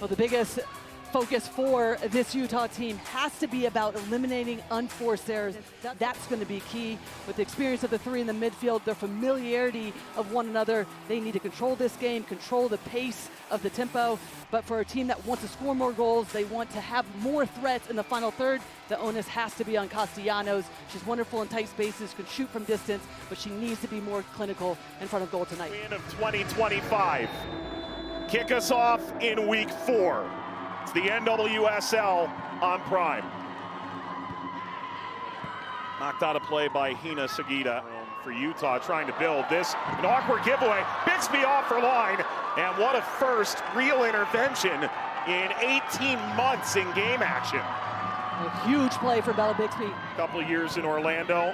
Well, the biggest focus for this Utah team has to be about eliminating unforced errors. That's going to be key. With the experience of the three in the midfield, their familiarity of one another, they need to control this game, control the pace of the tempo. But for a team that wants to score more goals, they want to have more threats in the final third, the onus has to be on Castellanos. She's wonderful in tight spaces, can shoot from distance, but she needs to be more clinical in front of goal tonight. Win of 2025. Kick us off in week 4. It's the NWSL on Prime. Knocked out of play by Hina Sagita for Utah, trying to build this. An awkward giveaway. Bixby off her line. And what a first real intervention in 18 months in game action. A huge play for Bella Bixby. A couple of years in Orlando.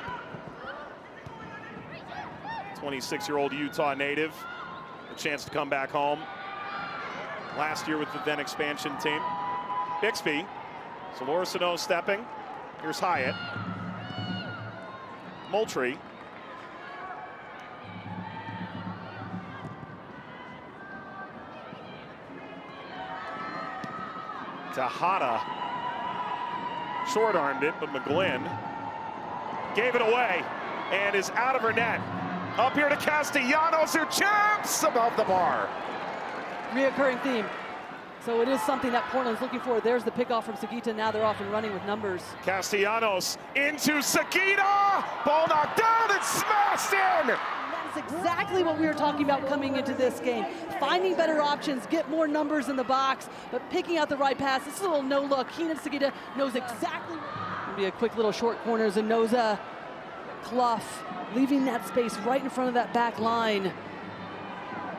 26-year-old Utah native. A chance to come back home. Last year with the then expansion team. Bixby, Solorcino stepping. Here's Hyatt. Moultrie. Tejada. Short-armed it, but McGlynn gave it away and is out of her net. Up here to Castellanos, who chips above the bar. Reoccurring theme. So it is something that Portland's looking for. There's the pickoff from Sagita. Now they're off and running with numbers. Castellanos into Sagita. Ball knocked down and smashed in. That is exactly what we were talking about coming into this game. Finding better options, get more numbers in the box, but picking out the right pass. This is a little no look. Hina Sagita knows exactly. It'll be a quick little short corner. Zenoza, Clough, leaving that space right in front of that back line.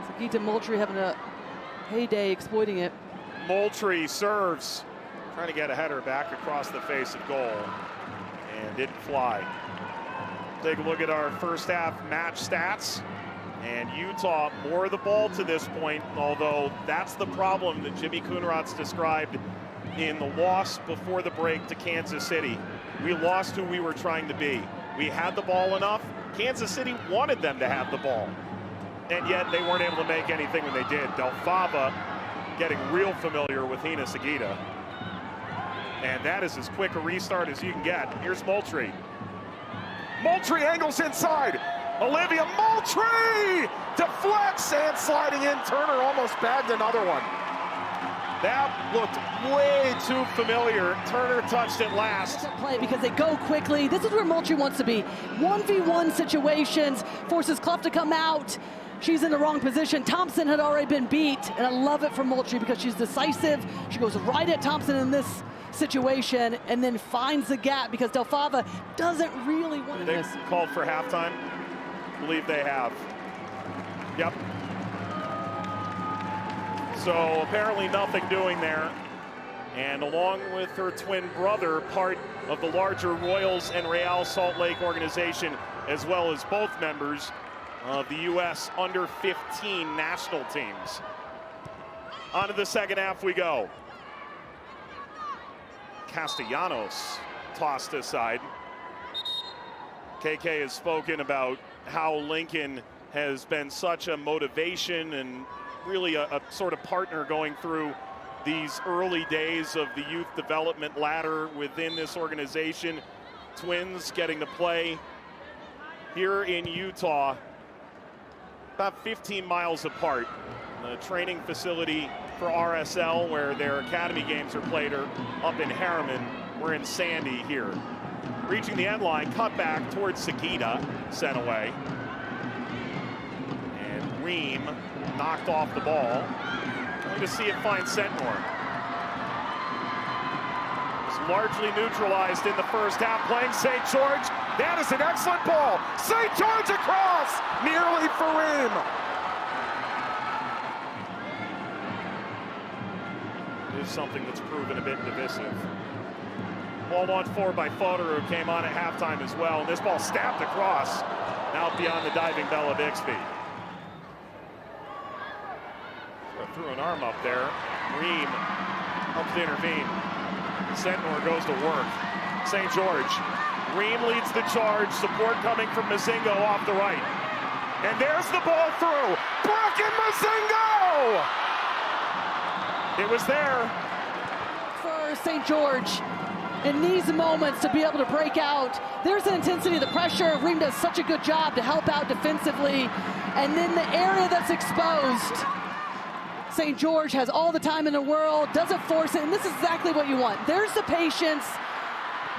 Sagita Moultrie having a heyday exploiting it. Moultrie serves, trying to get a header back across the face of goal, and didn't fly. Take a look at our first half match stats, and Utah more the ball to this point, although that's the problem that Jimmy Coonrod's described in the loss before the break to Kansas City. We lost who we were trying to be. We had the ball enough. Kansas City wanted them to have the ball, and yet they weren't able to make anything when they did. Del Fava getting real familiar with Hina Sagita. And that is as quick a restart as you can get. Here's Moultrie. Moultrie angles inside. Olivia Moultrie deflects and sliding in. Turner almost bagged another one. That looked way too familiar. Turner touched it last. Play because they go quickly. This is where Moultrie wants to be. 1v1 situations, forces Clough to come out. She's in the wrong position. Thompson had already been beat, and I love it from Moultrie because she's decisive. She goes right at Thompson in this situation and then finds the gap because Del Fava doesn't really want to. They've called for halftime. Believe they have. Yep. So apparently nothing doing there. And along with her twin brother, part of the larger Royals and Real Salt Lake organization, as well as both members of the U.S. under-15 national teams. On to the second half we go. Castellanos tossed aside. KK has spoken about how Lincoln has been such a motivation and really a sort of partner going through these early days of the youth development ladder within this organization. Twins getting to play here in Utah, about 15 miles apart. The training facility for RSL, where their academy games are played, are up in Harriman. We're in Sandy here. Reaching the end line, cut back towards Sagita, sent away. And Ream knocked off the ball. Going to see it find Sentnor. Was largely neutralized in the first half, playing St. George. That is an excellent ball. St. George across, nearly for Ream. It is something that's proven a bit divisive. Ball on forward by Fodor, who came on at halftime as well. And this ball stabbed across, out beyond the diving Bella Bixby. Threw an arm up there. Ream helps to intervene. Sentnor goes to work. St. George. Ream leads the charge. Support coming from Mazingo off the right. And there's the ball through. Bracken Mazingo! It was there. For St. George, in these moments to be able to break out, there's an intensity of the pressure. Reem does such a good job to help out defensively. And then the area that's exposed, St. George has all the time in the world, doesn't force it, and this is exactly what you want. There's the patience,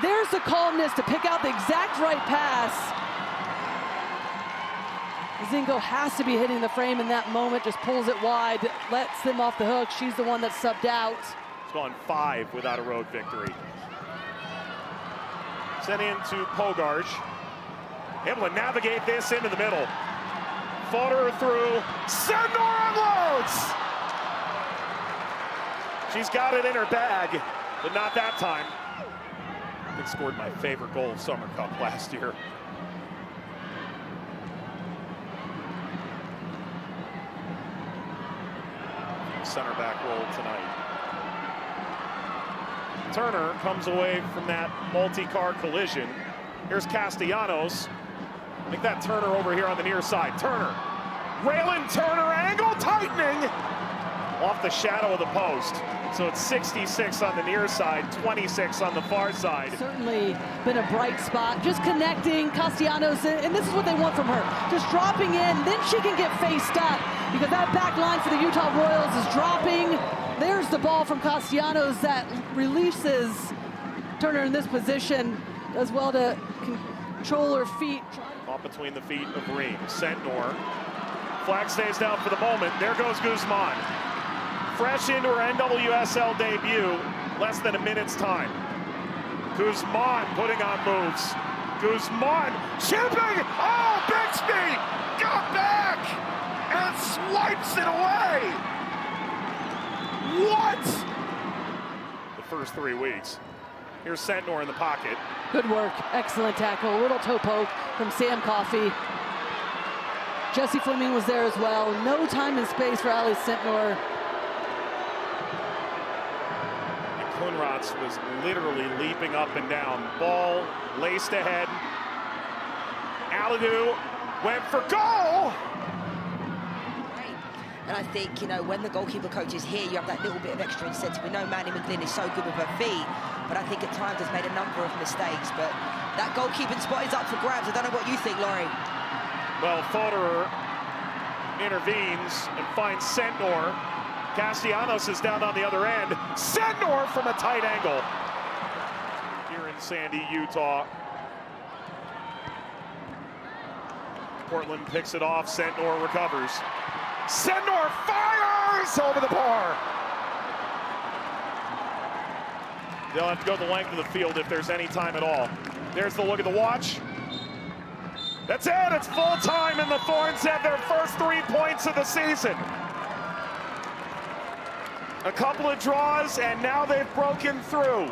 there's the calmness to pick out the exact right pass. Zingo has to be hitting the frame in that moment, just pulls it wide, lets them off the hook. She's the one that's subbed out. It's gone 5 without a road victory. Sent in to Pogarch. Able to navigate this into the middle. Fodder through. Sendor unloads! She's got it in her bag, but not that time. I think scored my favorite goal of Summer Cup last year. Center back role tonight. Turner comes away from that multi-car collision. Here's Castellanos. Make that Turner over here on the near side. Turner. Reilyn Turner, angle tightening. Off the shadow of the post. So it's 66 on the near side, 26 on the far side. Certainly been a bright spot, just connecting Castellanos, and this is what they want from her. Just dropping in, then she can get faced up, because that back line for the Utah Royals is dropping. There's the ball from Castellanos that releases Turner in this position, does well to control her feet. Off between the feet of Reem. Sentnor. Flag stays down for the moment. There goes Guzman. Fresh into her NWSL debut, less than a minute's time. Guzman putting on moves. Guzman chipping! Oh, Bixby got back and swipes it away! What? The first 3 weeks. Here's Sentnor in the pocket. Good work, excellent tackle, a little toe poke from Sam Coffey. Jessie Fleming was there as well. No time and space for Ali Sentnor. Kunratz was literally leaping up and down. Ball laced ahead. Aladu went for goal! And I think, you know, when the goalkeeper coach is here, you have that little bit of extra incentive. We know Manny McGlynn is so good with her feet, but I think at times has made a number of mistakes. But that goalkeeping spot is up for grabs. I don't know what you think, Laurie. Well, Fodder intervenes and finds Sentnor. Castellanos is down on the other end. Sentnor from a tight angle. Here in Sandy, Utah. Portland picks it off. Sentnor recovers. Sentnor fires over the bar. They'll have to go the length of the field if there's any time at all. There's the look at the watch. That's it. It's full time, and the Thorns have their first 3 points of the season. A couple of draws, and now they've broken through.